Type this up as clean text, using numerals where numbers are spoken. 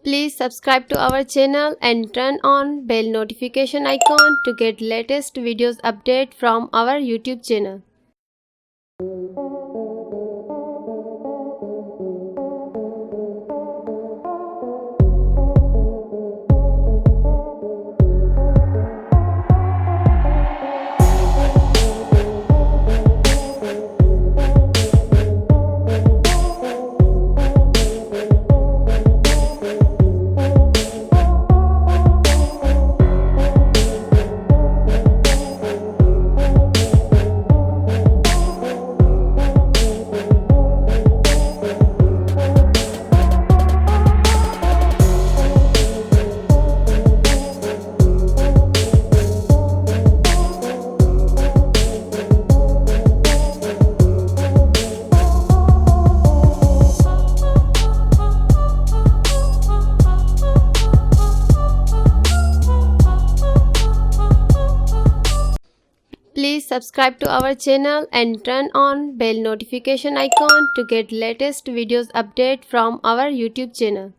Please subscribe to our channel and turn on bell notification icon to get latest videos update from our YouTube channel. Please subscribe to our channel and turn on bell notification icon to get latest videos update from our YouTube channel.